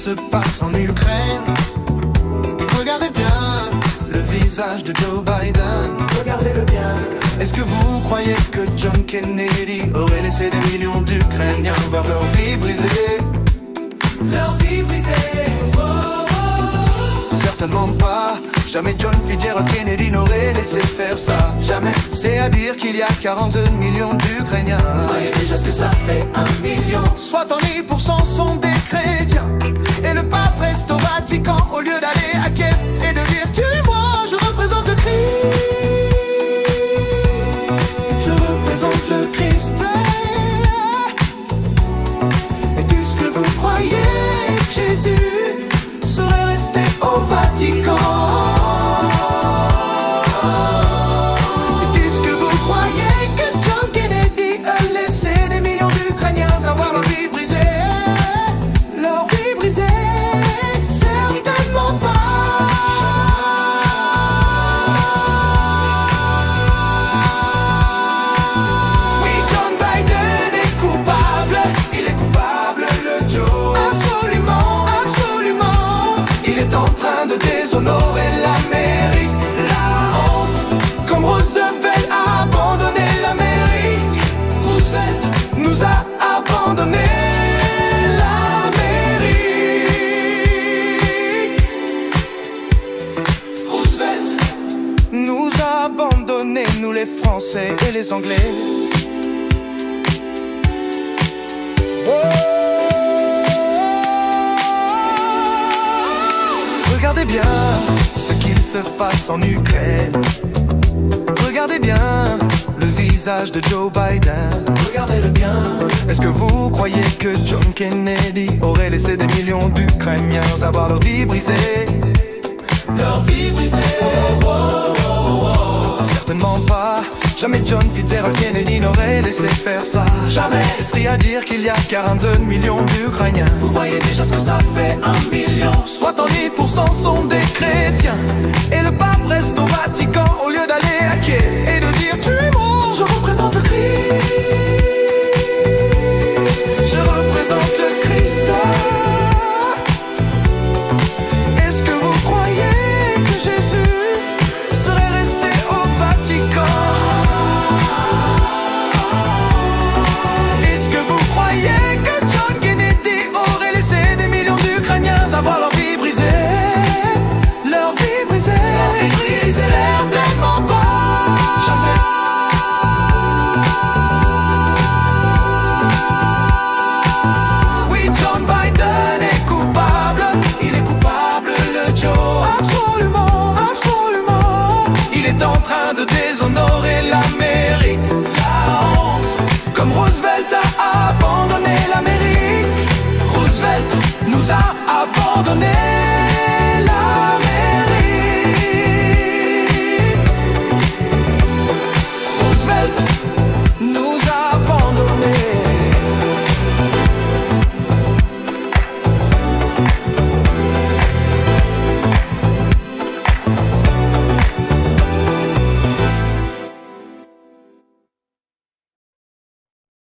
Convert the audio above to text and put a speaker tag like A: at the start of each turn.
A: se passe en Ukraine. Regardez bien le visage de Joe Biden.
B: Regardez-le bien.
A: Est-ce que vous croyez que John Kennedy aurait laissé des millions d'Ukrainiens voir leur vie brisée?
B: Leur vie brisée.
A: Certainement pas. Jamais John Fitzgerald Kennedy n'aurait laissé faire ça. Jamais. C'est à dire qu'il y a 42 millions d'Ukrainiens.
B: Vous voyez déjà ce que ça fait, 1 million.
A: 70% sont des chrétiens. Et le pape reste au Vatican au lieu d'aller à Kiev et de dire tuez-moi, je représente le Christ. Je représente le Christ. Et tout ce que vous croyez que Jésus serait resté au Vatican. Déshonorer l'Amérique, la honte. Comme Roosevelt a abandonné l'Amérique, Roosevelt nous a abandonné l'Amérique. Roosevelt nous a abandonné, nous les Français et les Anglais. Regardez bien ce qu'il se passe en Ukraine. Regardez bien le visage de Joe Biden. Regardez-le bien. Est-ce que vous croyez que John Kennedy aurait laissé des millions d'Ukrainiens avoir leur vie brisée? Leur vie brisée. Certainement pas. Jamais John Fitzgerald Kennedy n'aurait laissé faire ça. Jamais. Serait à dire qu'il y a 42 millions d'Ukrainiens.
B: Vous voyez déjà ce que ça fait, 1 million.
A: 70% sont des chrétiens. Et le pape reste au Vatican au lieu d'aller à Kiev et